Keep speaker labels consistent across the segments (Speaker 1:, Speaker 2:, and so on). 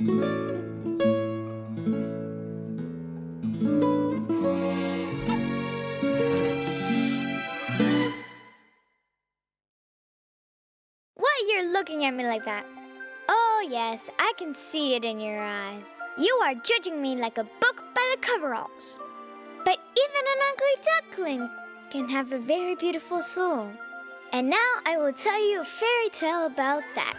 Speaker 1: Why you're looking at me like that? Oh yes, I can see it in your eyes. You are judging me like a book by the coveralls. But even an ugly duckling can have a very beautiful soul. And now I will tell you a fairy tale about that.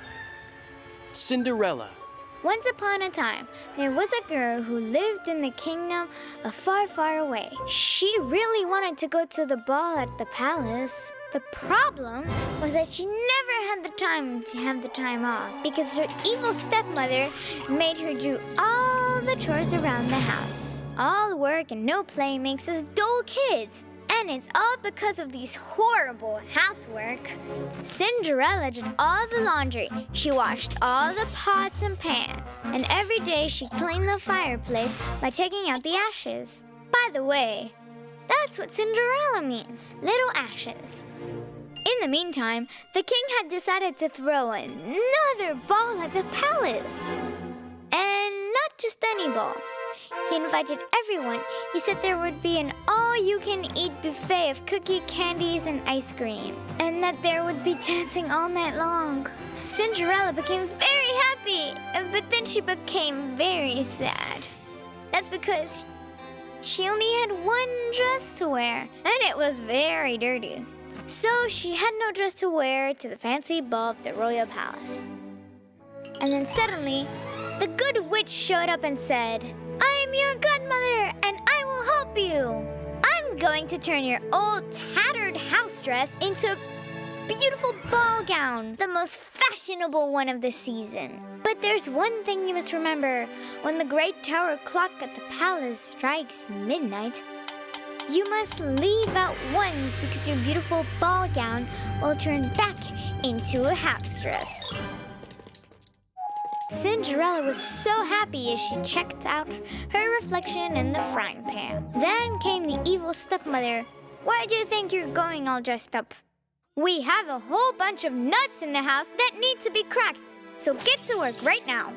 Speaker 2: Cinderella.
Speaker 1: Once upon a time, there was a girl who lived in the kingdom of far, far away. She really wanted to go to the ball at the palace. The problem was that she never had the time to have the time off because her evil stepmother made her do all the chores around the house. All work and no play makes us dull kids. And it's all because of these horrible housework. Cinderella did all the laundry. She washed all the pots and pans. And every day she cleaned the fireplace by taking out the ashes. By the way, that's what Cinderella means, little ashes. In the meantime, the king had decided to throw another ball at the palace. And not just any ball. He invited everyone. He said there would be an all-you-can-eat buffet of cookie, candies, and ice cream. And that there would be dancing all night long. Cinderella became very happy, but then she became very sad. That's because she only had one dress to wear, and it was very dirty. So she had no dress to wear to the fancy ball of the royal palace. And then suddenly, the good witch showed up and said, "I'm your godmother, and I will help you. I'm going to turn your old tattered house dress into a beautiful ball gown, the most fashionable one of the season. But there's one thing you must remember. When the great tower clock at the palace strikes midnight, you must leave at once because your beautiful ball gown will turn back into a house dress." Cinderella was so happy as she checked out her reflection in the frying pan. Then came the evil stepmother. "Where do you think you're going all dressed up? We have a whole bunch of nuts in the house that need to be cracked, so get to work right now."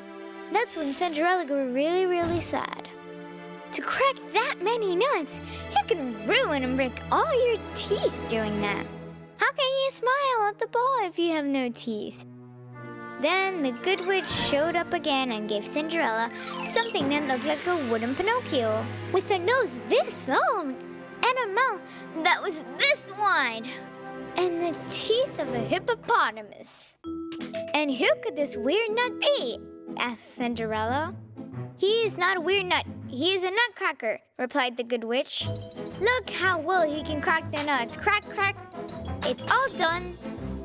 Speaker 1: That's when Cinderella grew really, really sad. To crack that many nuts, you can ruin and break all your teeth doing that. How can you smile at the ball if you have no teeth? Then the good witch showed up again and gave Cinderella something that looked like a wooden Pinocchio, with a nose this long and a mouth that was this wide, and the teeth of a hippopotamus. "And who could this weird nut be?" asked Cinderella. "He is not a weird nut. He is a nutcracker," replied the good witch. "Look how well he can crack the nuts. Crack, crack. It's all done."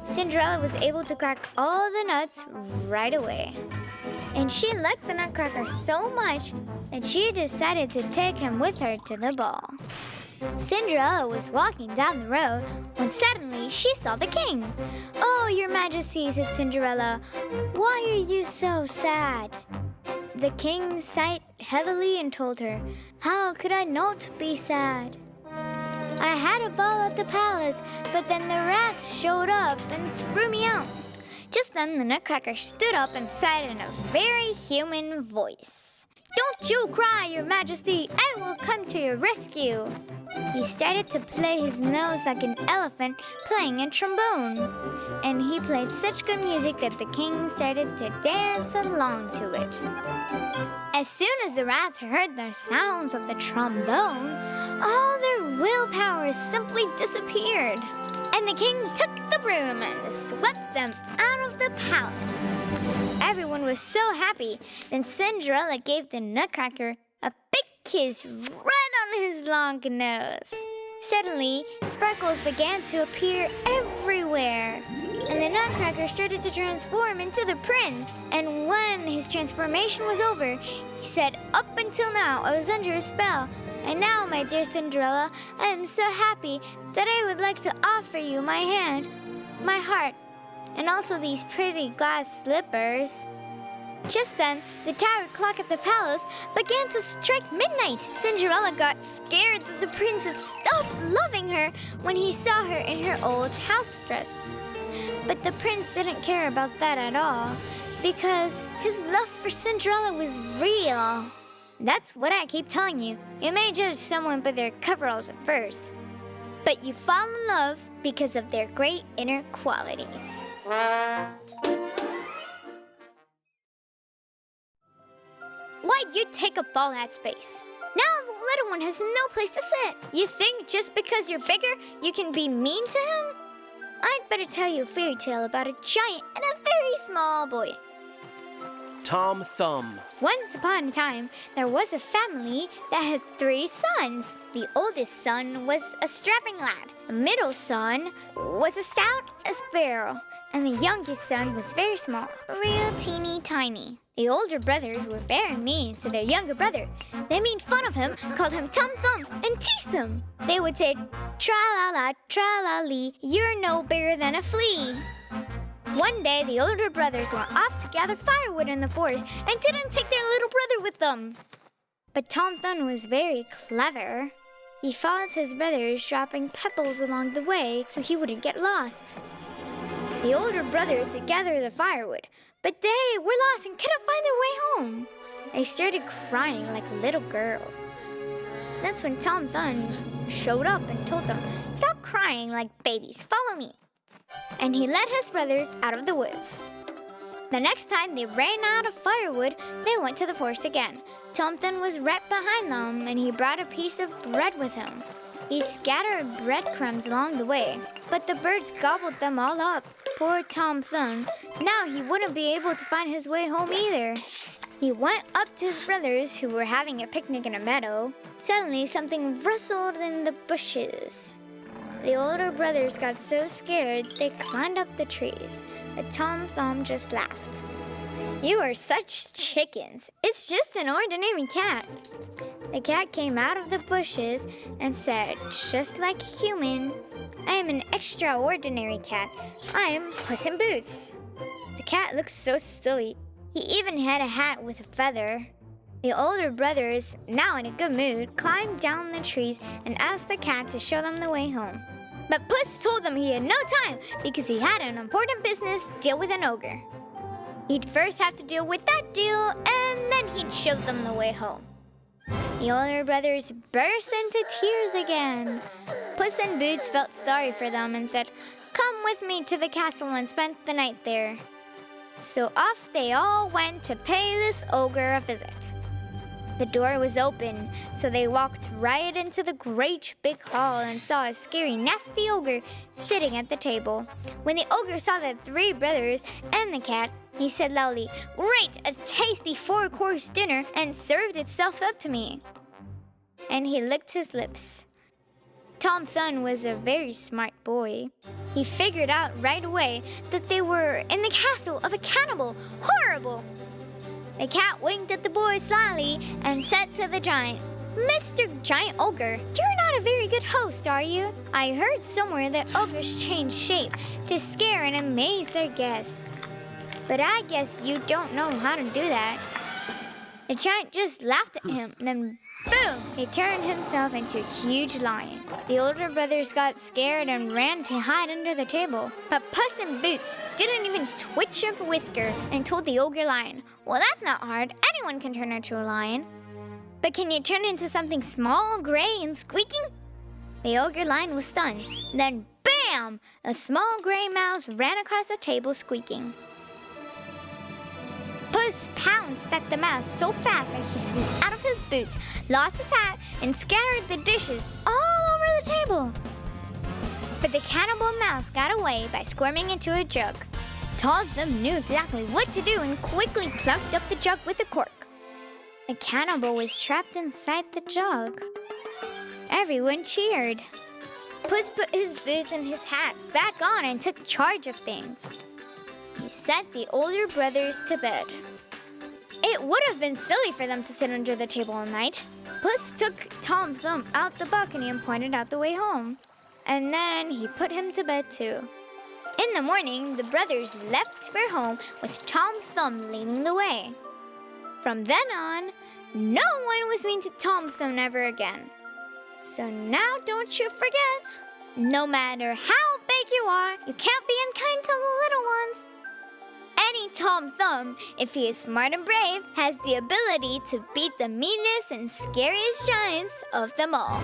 Speaker 1: Cinderella was able to crack all the nuts right away. And she liked the nutcracker so much that she decided to take him with her to the ball. Cinderella was walking down the road when suddenly she saw the king. "Oh, your majesty," said Cinderella, "why are you so sad?" The king sighed heavily and told her, "How could I not be sad? I had a ball at the palace, but then the rats showed up and threw me out." Just then the nutcracker stood up and said in a very human voice, "Don't you cry, your majesty. I will come to your rescue." He started to play his nose like an elephant playing a trombone. And he played such good music that the king started to dance along to it. As soon as the rats heard the sounds of the trombone, all their willpower simply disappeared. And the king took the broom and swept them out of the palace. Everyone was so happy. Then Cinderella gave the nutcracker a big kiss right on his long nose. Suddenly, sparkles began to appear everywhere, and the nutcracker started to transform into the prince. And when his transformation was over, he said, "Up until now, I was under a spell. And now, my dear Cinderella, I am so happy that I would like to offer you my hand, my heart, and also these pretty glass slippers." Just then, the tower clock at the palace began to strike midnight. Cinderella got scared that the prince would stop loving her when he saw her in her old house dress. But the prince didn't care about that at all. because his love for Cinderella was real. That's what I keep telling you. You may judge someone by their coveralls at first, but you fall in love because of their great inner qualities. Why'd you take up all that space? Now the little one has no place to sit. You think just because you're bigger, you can be mean to him? I'd better tell you a fairy tale about a giant and a very small boy.
Speaker 2: Tom Thumb.
Speaker 1: Once upon a time, there was a family that had 3 sons. The oldest son was a strapping lad. The middle son was as stout as a sparrow. And the youngest son was very small, real teeny tiny. The older brothers were very mean to their younger brother. They made fun of him, called him Tom Thumb, and teased him. They would say, "Tra-la-la, tra-la-lee, you're no bigger than a flea." One day, the older brothers went off to gather firewood in the forest and didn't take their little brother with them. But Tom Thumb was very clever. He followed his brothers, dropping pebbles along the way so he wouldn't get lost. The older brothers had gathered the firewood, but they were lost and couldn't find their way home. They started crying like little girls. That's when Tom Thumb showed up and told them, "Stop crying like babies, follow me." And he led his brothers out of the woods. The next time they ran out of firewood, they went to the forest again. Tom Thumb was right behind them, and he brought a piece of bread with him. He scattered breadcrumbs along the way, but the birds gobbled them all up. Poor Tom Thumb. Now he wouldn't be able to find his way home either. He went up to his brothers, who were having a picnic in a meadow. Suddenly, something rustled in the bushes. The older brothers got so scared they climbed up the trees, but Tom Thumb just laughed. "You are such chickens. It's just an ordinary cat." The cat came out of the bushes and said, just like a human, "I am an extraordinary cat. I am Puss in Boots." The cat looked so silly. He even had a hat with a feather. The older brothers, now in a good mood, climbed down the trees and asked the cat to show them the way home. But Puss told them he had no time because he had an important business deal with an ogre. He'd first have to deal with that deal, and then he'd show them the way home. The older brothers burst into tears again. Puss in Boots felt sorry for them and said, "Come with me to the castle and spend the night there." So off they all went to pay this ogre a visit. The door was open, so they walked right into the great big hall and saw a scary, nasty ogre sitting at the table. When the ogre saw the 3 brothers and the cat, he said loudly, "Great, a tasty 4-course dinner, and served itself up to me." And he licked his lips. Tom Thumb was a very smart boy. He figured out right away that they were in the castle of a cannibal. Horrible! The cat winked at the boy slyly and said to the giant, "Mr. Giant Ogre, you're not a very good host, are you? I heard somewhere that ogres change shape to scare and amaze their guests. But I guess you don't know how to do that." The giant just laughed at him, then boom! He turned himself into a huge lion. The older brothers got scared and ran to hide under the table. But Puss in Boots didn't even twitch a whisker and told the ogre lion, "Well, that's not hard. Anyone can turn into a lion. But can you turn into something small, gray, and squeaking?" The ogre lion was stunned. Then bam! A small gray mouse ran across the table squeaking. Puss pounced at the mouse so fast that he flew out of his boots, lost his hat, and scattered the dishes all over the table. But the cannibal mouse got away by squirming into a jug. Tom Thumb knew exactly what to do and quickly plucked up the jug with the cork. The cannibal was trapped inside the jug. Everyone cheered. Puss put his boots and his hat back on and took charge of things. He sent the older brothers to bed. It would have been silly for them to sit under the table all night. Puss took Tom Thumb out the balcony and pointed out the way home. And then he put him to bed too. In the morning, the brothers left for home with Tom Thumb leading the way. From then on, no one was mean to Tom Thumb ever again. So now don't you forget, no matter how big you are, you can't be unkind to the little ones. tiny Tom Thumb, if he is smart and brave, has the ability to beat the meanest and scariest giants of them all.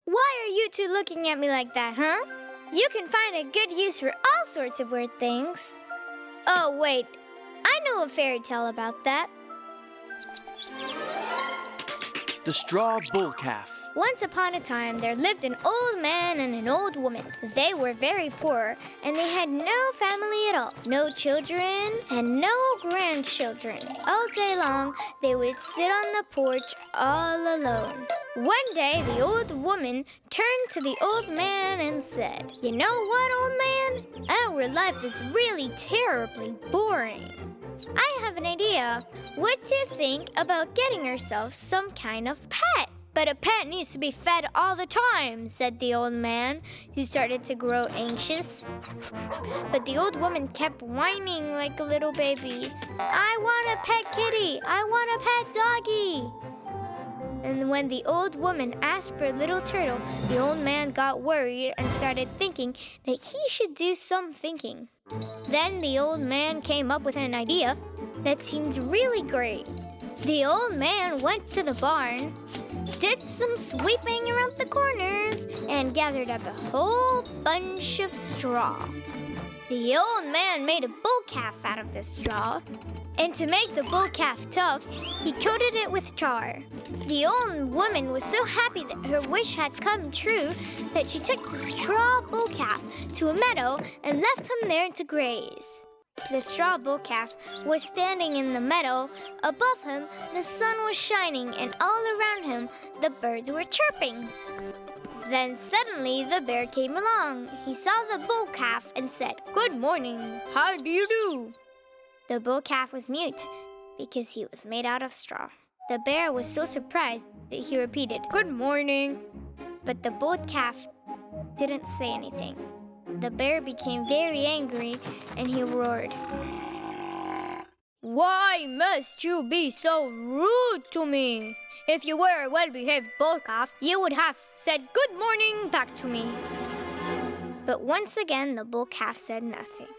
Speaker 1: Why are you two looking at me like that, huh? You can find a good use for all sorts of weird things. Oh, wait. I know a fairy tale about that.
Speaker 2: The Straw Bull Calf.
Speaker 1: Once upon a time, there lived an old man and an old woman. They were very poor, and they had no family at all. No children and no grandchildren. All day long, they would sit on the porch all alone. One day, the old woman turned to the old man and said, "You know what, old man? Our life is really terribly boring. I have an idea. What do you think about getting ourselves some kind of pet?" "But a pet needs to be fed all the time," said the old man, who started to grow anxious. But the old woman kept whining like a little baby. "I want a pet kitty. I want a pet doggy." And when the old woman asked for a little turtle, the old man got worried and started thinking that he should do some thinking. Then the old man came up with an idea that seemed really great. The old man went to the barn, did some sweeping around the corners, and gathered up a whole bunch of straw. The old man made a bull calf out of the straw, and to make the bull calf tough, he coated it with tar. The old woman was so happy that her wish had come true that she took the straw bull calf to a meadow and left him there to graze. The straw bull calf was standing in the meadow. Above him, the sun was shining, and all around him, the birds were chirping. Then suddenly the bear came along. He saw the bull calf and said, "Good morning. How do you do?" The bull calf was mute because he was made out of straw. The bear was so surprised that he repeated, "Good morning." But the bull calf didn't say anything. The bear became very angry and he roared, "Why must you be so rude to me? If you were a well-behaved bull calf, you would have said good morning back to me." But once again, the bull calf said nothing.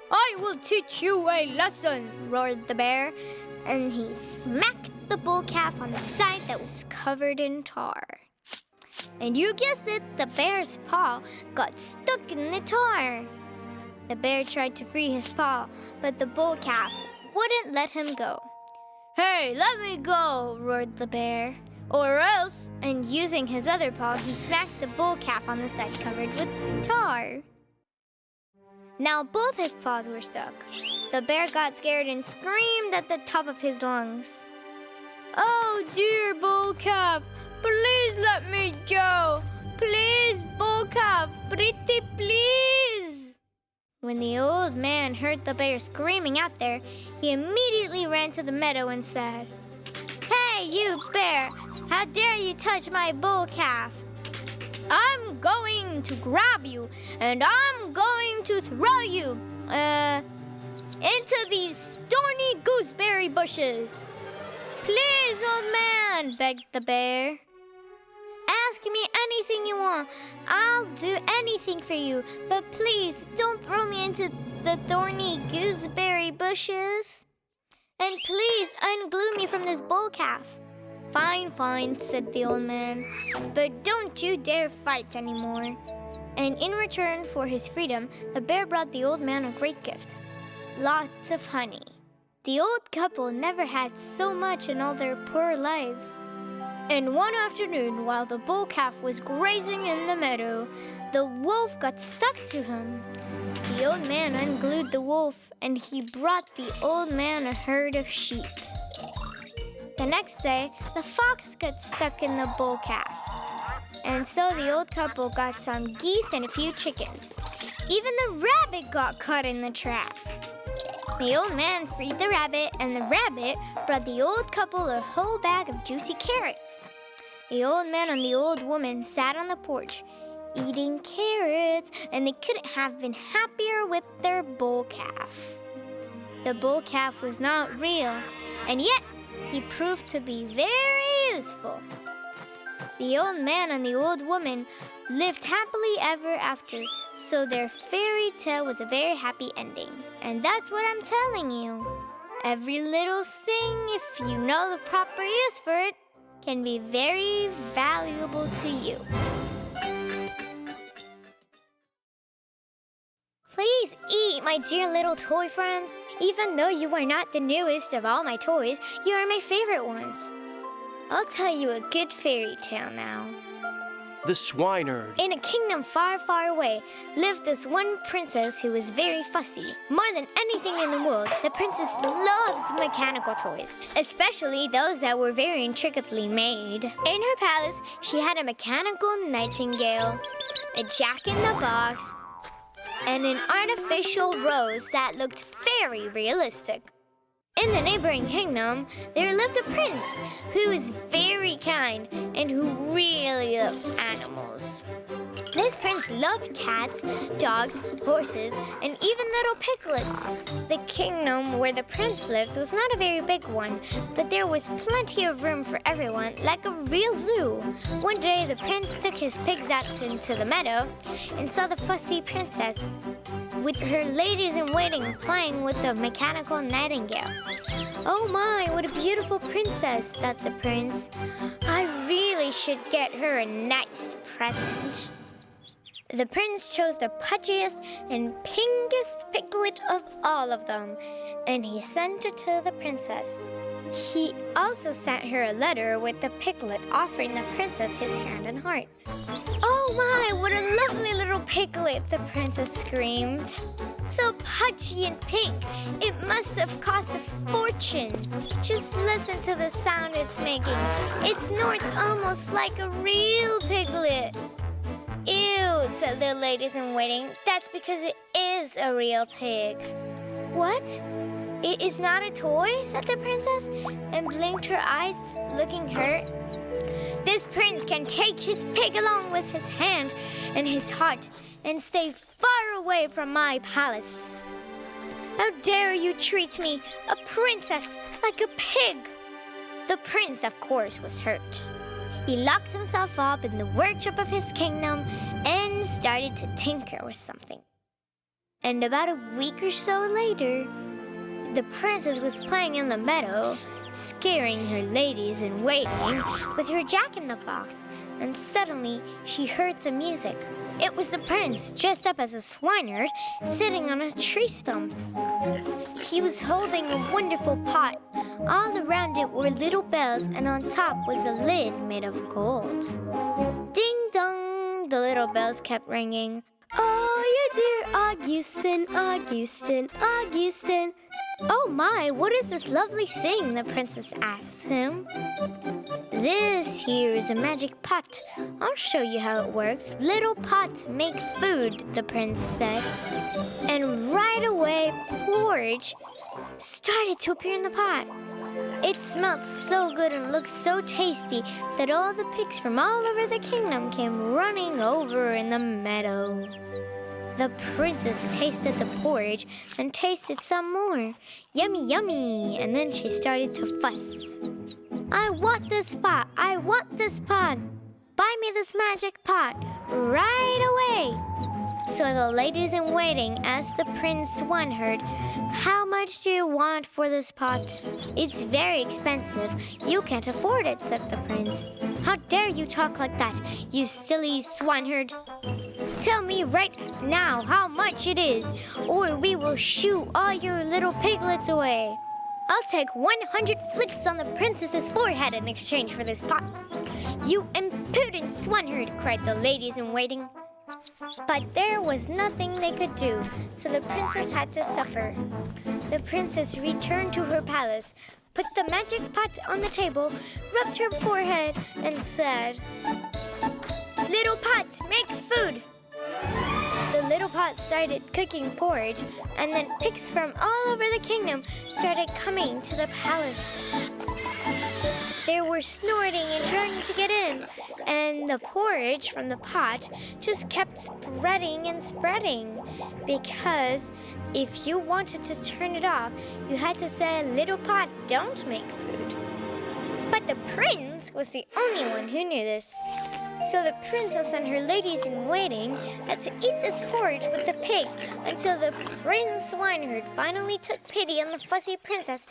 Speaker 1: "I will teach you a lesson," roared the bear, and he smacked the bull calf on the side that was covered in tar. And you guessed it, the bear's paw got stuck in the tar. The bear tried to free his paw, but the bull calf wouldn't let him go. "Hey, let me go," roared the bear. "Or else," and using his other paw, he smacked the bull calf on the side covered with tar. Now both his paws were stuck. The bear got scared and screamed at the top of his lungs. "Oh dear, bull calf, please let me go. Please, bull calf, pretty please." When the old man heard the bear screaming out there, he immediately ran to the meadow and said, "Hey, you bear, how dare you touch my bull calf? I'm going to grab you, and I'm going to throw you, into these thorny gooseberry bushes." "Please, old man," begged the bear. "Ask me anything you want. I'll do anything for you, but please don't throw me into the thorny gooseberry bushes. And please unglue me from this bull calf." "Fine, fine," said the old man, "but don't you dare fight anymore." And in return for his freedom, the bear brought the old man a great gift, lots of honey. The old couple never had so much in all their poor lives. And one afternoon, while the bull calf was grazing in the meadow, the wolf got stuck to him. The old man unglued the wolf, and he brought the old man a herd of sheep. The next day, the fox got stuck in the bull calf. And so the old couple got some geese and a few chickens. Even the rabbit got caught in the trap. The old man freed the rabbit, and the rabbit brought the old couple a whole bag of juicy carrots. The old man and the old woman sat on the porch, eating carrots, and they couldn't have been happier with their bull calf. The bull calf was not real, and yet he proved to be very useful. The old man and the old woman lived happily ever after So their fairy tale was a very happy ending. And that's what I'm telling you. Every little thing, if you know the proper use for it, can be very valuable to you. Please eat, my dear little toy friends. Even though you are not the newest of all my toys, you are my favorite ones. I'll tell you a good fairy tale now.
Speaker 2: The Swineherd.
Speaker 1: In a kingdom far, far away lived this one princess who was very fussy. More than anything in the world, the princess loved mechanical toys, especially those that were very intricately made. In her palace, she had a mechanical nightingale, a jack-in-the-box, and an artificial rose that looked very realistic. In the neighboring kingdom, there lived a prince who was very kind and who really loved animals. This prince loved cats, dogs, horses, and even little piglets. The kingdom where the prince lived was not a very big one, but there was plenty of room for everyone, like a real zoo. One day, the prince took his pigs out into the meadow and saw the fussy princess with her ladies-in-waiting playing with the mechanical nightingale. "Oh my, what a beautiful princess," thought the prince. "I really should get her a nice present." The prince chose the pudgiest and pinkest piglet of all of them, and he sent it to the princess. He also sent her a letter with the piglet offering the princess his hand and heart. "Oh my, what a lovely little piglet," the princess screamed. "So pudgy and pink, it must have cost a fortune. Just listen to the sound it's making. It snorts almost like a real piglet." "Ew," said the ladies-in-waiting. "That's because it is a real pig." "What? It is not a toy?" said the princess, and blinked her eyes, looking hurt. "This prince can take his pig along with his hand and his heart and stay far away from my palace. How dare you treat me, a princess, like a pig?" The prince, of course, was hurt. He locked himself up in the workshop of his kingdom and started to tinker with something. And about a week or so later, the princess was playing in the meadow, scaring her ladies-in-waiting with her jack-in-the-box, and suddenly she heard some music. It was the prince, dressed up as a swineherd, sitting on a tree stump. He was holding a wonderful pot. All around it were little bells, and on top was a lid made of gold. Ding-dong, the little bells kept ringing. "Oh, you dear Augustin, Augustin, Augustin." "Oh my, what is this lovely thing?" the princess asked him. "This here is a magic pot. I'll show you how it works. Little pot, make food," the prince said. And right away, porridge started to appear in the pot. It smelled so good and looked so tasty that all the pigs from all over the kingdom came running over in the meadow. The princess tasted the porridge and tasted some more. Yummy, yummy! And then she started to fuss. "I want this pot! I want this pot! Buy me this magic pot right away!" So the ladies-in-waiting asked the Prince Swineherd, "How much do you want for this pot?" "It's very expensive. You can't afford it," said the prince. "How dare you talk like that, you silly swineherd? Tell me right now how much it is, or we will shoo all your little piglets away. I'll take 100 flicks on the princess's forehead in exchange for this pot." "You impudent swineherd!" cried the ladies-in-waiting. But there was nothing they could do, so the princess had to suffer. The princess returned to her palace, put the magic pot on the table, rubbed her forehead, and said, "Little pot, make food!" The little pot started cooking porridge, and then pigs from all over the kingdom started coming to the palace. They were snorting and trying to get in, and the porridge from the pot just kept spreading and spreading, because if you wanted to turn it off, you had to say, "Little pot, don't make food." But the prince was the only one who knew this. So the princess and her ladies-in-waiting had to eat this porridge with the pig until the Prince Swineherd finally took pity on the fussy princess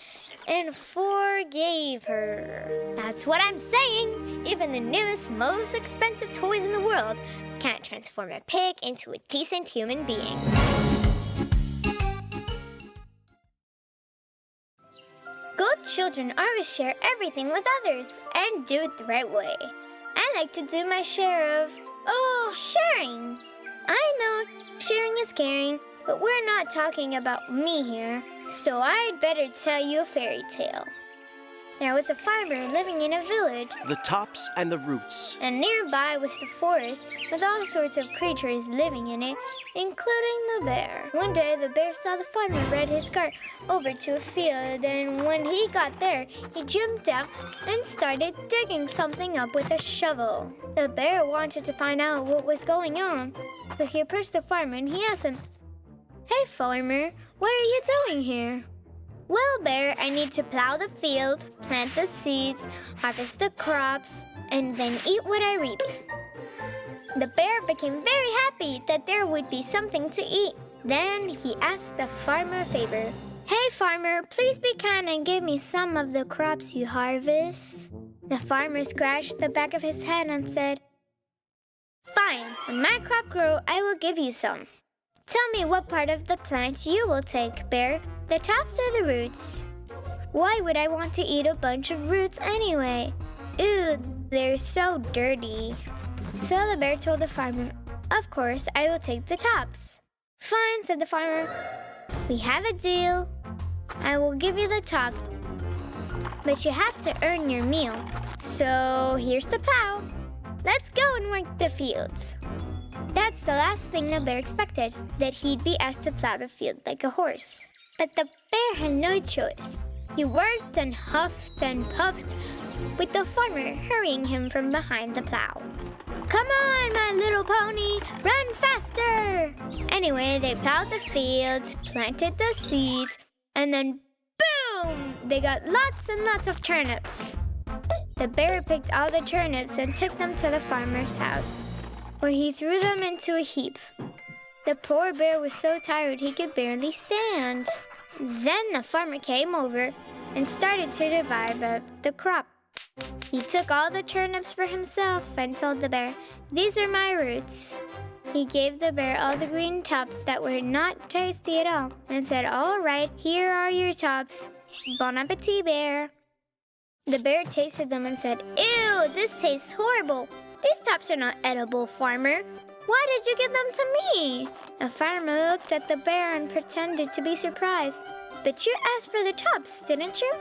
Speaker 1: and forgave her. That's what I'm saying. Even the newest, most expensive toys in the world can't transform a pig into a decent human being. Good children always share everything with others and do it the right way. I like to do my share of, sharing. I know sharing is caring, but we're not talking about me here, so I'd better tell you a fairy tale. There was a farmer living in a village,
Speaker 2: The tops and the roots.
Speaker 1: and nearby was the forest with all sorts of creatures living in it, including the bear. One day, the bear saw the farmer ride his cart over to a field, and when he got there, he jumped out and started digging something up with a shovel. The bear wanted to find out what was going on, so he approached the farmer and he asked him, "Hey, farmer, what are you doing here?" "Well, Bear, I need to plow the field, plant the seeds, harvest the crops, and then eat what I reap." The bear became very happy that there would be something to eat. Then he asked the farmer a favor. "Hey, farmer, please be kind and give me some of the crops you harvest." The farmer scratched the back of his head and said, "Fine, when my crop grows, I will give you some." "Tell me what part of the plant you will take, Bear, the tops or the roots?" "Why would I want to eat a bunch of roots anyway? Ew, they're so dirty." So the bear told the farmer, "Of course, I will take the tops." "Fine," said the farmer. "We have a deal. I will give you the top, but you have to earn your meal. So here's the plow. Let's go and work the fields." That's the last thing the bear expected, that he'd be asked to plow the field like a horse. But the bear had no choice. He worked and huffed and puffed, with the farmer hurrying him from behind the plow. "Come on, my little pony, run faster!" Anyway, they plowed the fields, planted the seeds, and then boom! They got lots and lots of turnips. The bear picked all the turnips and took them to the farmer's house, where he threw them into a heap. The poor bear was so tired he could barely stand. Then the farmer came over and started to divide up the crop. He took all the turnips for himself and told the bear, "These are my roots." He gave the bear all the green tops that were not tasty at all and said, "All right, here are your tops. Bon appetit, bear." The bear tasted them and said, "Ew, this tastes horrible. These tops are not edible, farmer. Why did you give them to me?" The farmer looked at the bear and pretended to be surprised. "But you asked for the tops, didn't you?"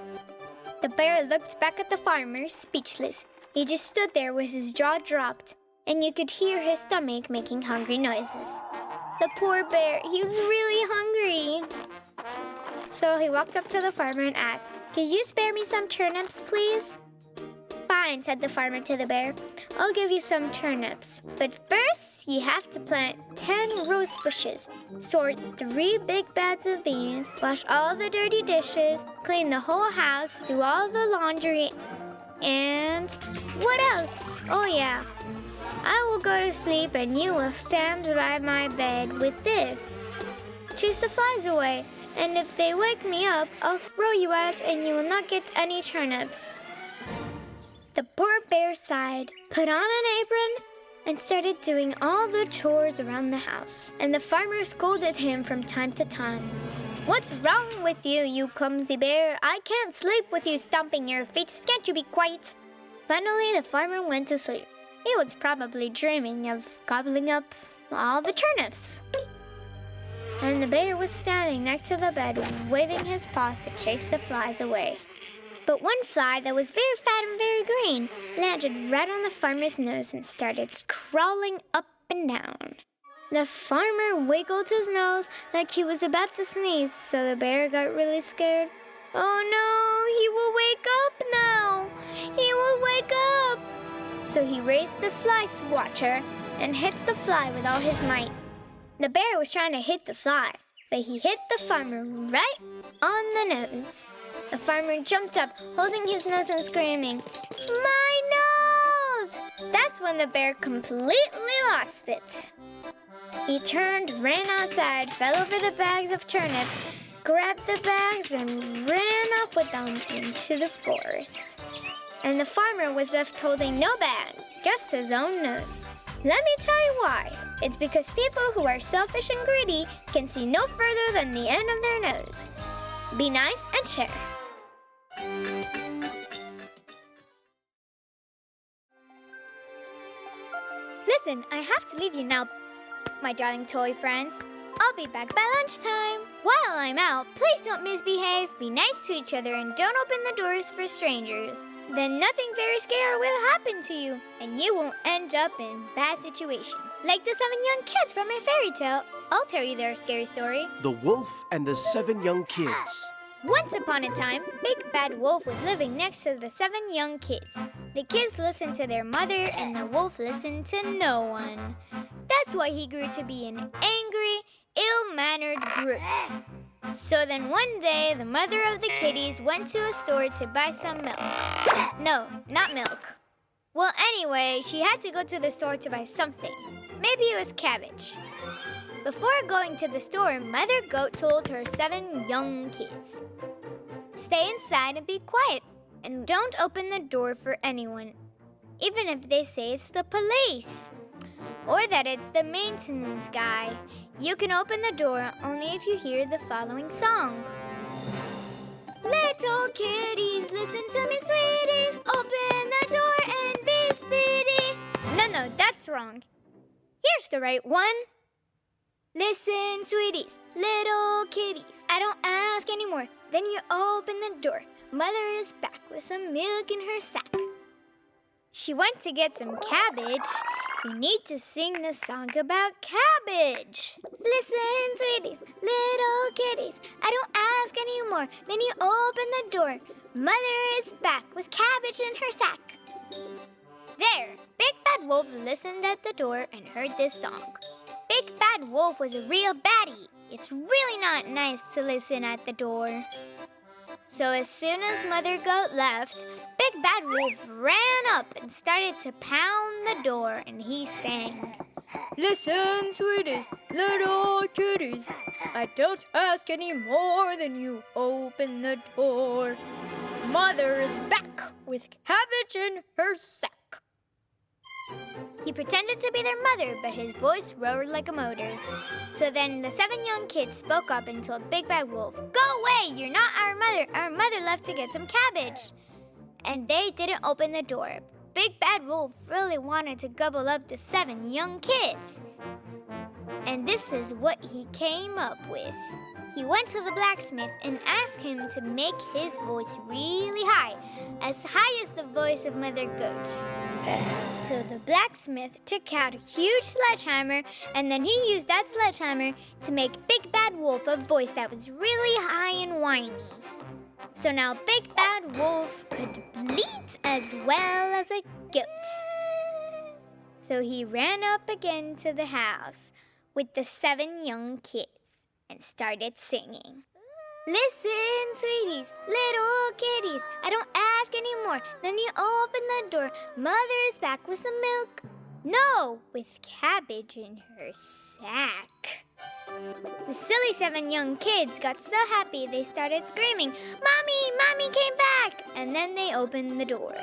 Speaker 1: The bear looked back at the farmer, speechless. He just stood there with his jaw dropped, and you could hear his stomach making hungry noises. The poor bear, he was really hungry. So he walked up to the farmer and asked, "Could you spare me some turnips, please?" "Fine," said the farmer to the bear. "I'll give you some turnips. But first, you have to plant 10 rose bushes, sort 3 big bags of beans, wash all the dirty dishes, clean the whole house, do all the laundry, and what else? Oh yeah, I will go to sleep and you will stand by my bed with this. Chase the flies away, and if they wake me up, I'll throw you out and you will not get any turnips." The poor bear sighed, put on an apron, and started doing all the chores around the house. And the farmer scolded him from time to time. "What's wrong with you, you clumsy bear? I can't sleep with you stomping your feet. Can't you be quiet?" Finally, the farmer went to sleep. He was probably dreaming of gobbling up all the turnips. And the bear was standing next to the bed, waving his paws to chase the flies away. But one fly that was very fat and very green landed right on the farmer's nose and started crawling up and down. The farmer wiggled his nose like he was about to sneeze, so the bear got really scared. "Oh no, he will wake up now! He will wake up!" So he raised the fly swatcher and hit the fly with all his might. The bear was trying to hit the fly, but he hit the farmer right on the nose. The farmer jumped up, holding his nose and screaming, "My nose! That's when the bear completely lost it. He turned, ran outside, fell over the bags of turnips, grabbed the bags, and ran off with them into the forest. And the farmer was left holding no bag, just his own nose. Let me tell you why. It's because people who are selfish and greedy can see no further than the end of their nose. Be nice and share. Listen, I have to leave you now, my darling toy friends. I'll be back by lunchtime. While I'm out, please don't misbehave, be nice to each other, and don't open the doors for strangers. Then nothing very scary will happen to you, and you won't end up in bad situation. Like the 7 young kids from my fairy tale. I'll tell you their scary story.
Speaker 2: The Wolf and the 7 Young Kids.
Speaker 1: Once upon a time, Big Bad Wolf was living next to the 7 young kids. The kids listened to their mother, and the wolf listened to no one. That's why he grew to be an angry, ill-mannered brute. So then one day, the mother of the kitties went to a store to buy some milk. No, not milk. Well, anyway, she had to go to the store to buy something. Maybe it was cabbage. Before going to the store, Mother Goat told her 7 young kids, "Stay inside and be quiet, and don't open the door for anyone, even if they say it's the police, or that it's the maintenance guy. You can open the door only if you hear the following song. Little kitties, listen to me, sweeties, open the door and be speedy." No, that's wrong. Here's the right one. Listen, sweeties, little kitties, I don't ask anymore. Then you open the door. Mother is back with some milk in her sack. She went to get some cabbage. You need to sing the song about cabbage. Listen, sweeties, little kitties, I don't ask anymore. Then you open the door. Mother is back with cabbage in her sack. There, Big Bad Wolf listened at the door and heard this song. Big Bad Wolf was a real baddie. It's really not nice to listen at the door. So as soon as Mother Goat left, Big Bad Wolf ran up and started to pound the door, and he sang, "Listen, sweeties, little kitties, I don't ask any more than you open the door. Mother is back with cabbage in her sack." He pretended to be their mother, but his voice roared like a motor. So then the 7 young kids spoke up and told Big Bad Wolf, "Go away, you're not our mother. Our mother left to get some cabbage." And they didn't open the door. Big Bad Wolf really wanted to gobble up the 7 young kids. And this is what he came up with. He went to the blacksmith and asked him to make his voice really high as the voice of Mother Goat. So the blacksmith took out a huge sledgehammer, and then he used that sledgehammer to make Big Bad Wolf a voice that was really high and whiny. So now Big Bad Wolf could bleat as well as a goat. So he ran up again to the house with the 7 young kids and started singing. "Listen, sweeties, little kitties, I don't ask anymore. Then you open the door. Mother is back with some milk. No, with cabbage in her sack." The silly 7 young kids got so happy they started screaming, "Mommy, Mommy came back!" And then they opened the door.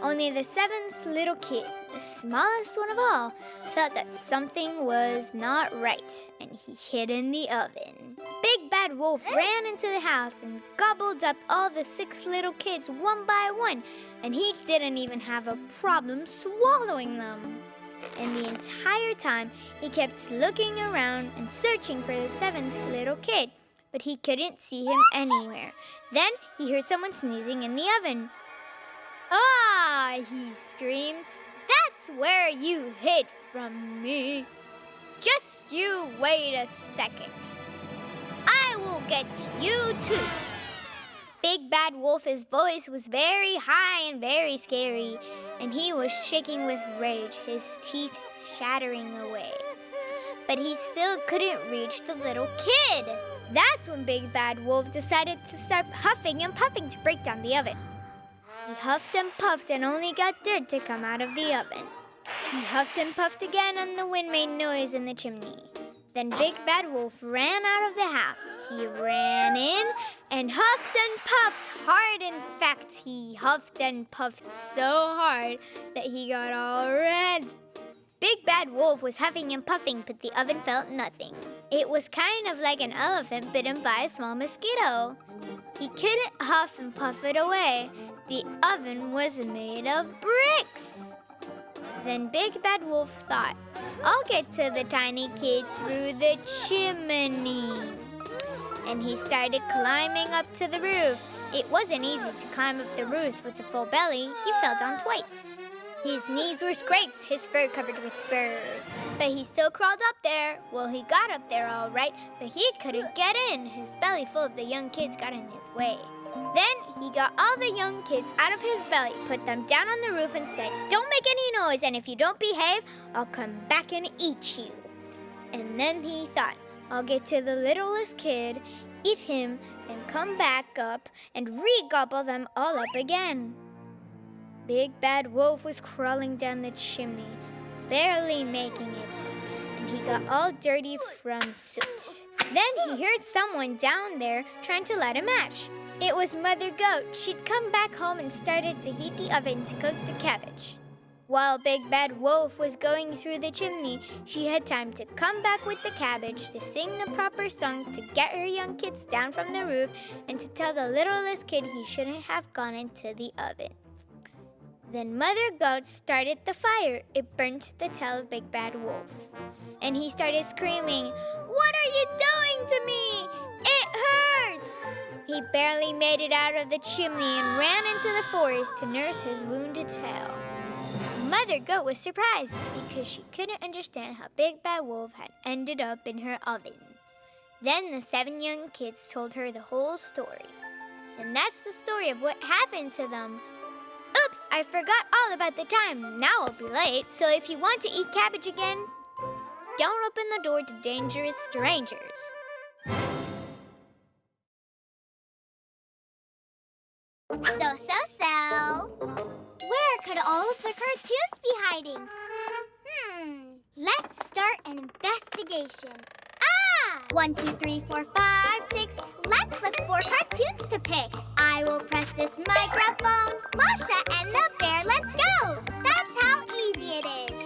Speaker 1: Only the 7th little kid, the smallest one of all, felt that something was not right, and he hid in the oven. Big Bad Wolf ran into the house and gobbled up all the 6 little kids one by one, and he didn't even have a problem swallowing them. And the entire time, he kept looking around and searching for the 7th little kid, but he couldn't see him anywhere. Then he heard someone sneezing in the oven. "Ah!" he screamed. "That's where you hid from me. Just you wait a second. I will get you too." Big Bad Wolf's voice was very high and very scary, and he was shaking with rage, his teeth shattering away. But he still couldn't reach the little kid. That's when Big Bad Wolf decided to start huffing and puffing to break down the oven. He huffed and puffed and only got dirt to come out of the oven. He huffed and puffed again and the wind made noise in the chimney. Then Big Bad Wolf ran out of the house. He ran in and huffed and puffed hard. In fact, he huffed and puffed so hard that he got all red. Big Bad Wolf was huffing and puffing, but the oven felt nothing. It was kind of like an elephant bitten by a small mosquito. He couldn't huff and puff it away. The oven was made of bricks. Then Big Bad Wolf thought, I'll get to the tiny kid through the chimney. And he started climbing up to the roof. It wasn't easy to climb up the roof with a full belly. He fell down twice. His knees were scraped, his fur covered with burrs. But he still crawled up there. Well, he got up there all right, but he couldn't get in. His belly full of the young kids got in his way. Then he got all the young kids out of his belly, put them down on the roof and said, don't make any noise, and if you don't behave, I'll come back and eat you. And then he thought, I'll get to the littlest kid, eat him, and come back up and re-gobble them all up again. Big Bad Wolf was crawling down the chimney, barely making it, and he got all dirty from soot. Then he heard someone down there trying to light a match. It was Mother Goat. She'd come back home and started to heat the oven to cook the cabbage. While Big Bad Wolf was going through the chimney, she had time to come back with the cabbage, to sing the proper song, to get her young kids down from the roof, and to tell the littlest kid he shouldn't have gone into the oven. Then Mother Goat started the fire. It burnt the tail of Big Bad Wolf. And he started screaming, What are you doing to me? It hurts! He barely made it out of the chimney and ran into the forest to nurse his wounded tail. Mother Goat was surprised because she couldn't understand how Big Bad Wolf had ended up in her oven. Then the 7 young kids told her the whole story. And that's the story of what happened to them. Oops, I forgot all about the time. Now I'll be late. So if you want to eat cabbage again, don't open the door to dangerous strangers.
Speaker 3: So. Where could all of the cartoons be hiding? Let's start an investigation. 1, 2, 3, 4, 5, 6. Let's look for cartoons to pick. I will press this microphone. Masha and the Bear, let's go. That's how easy it is.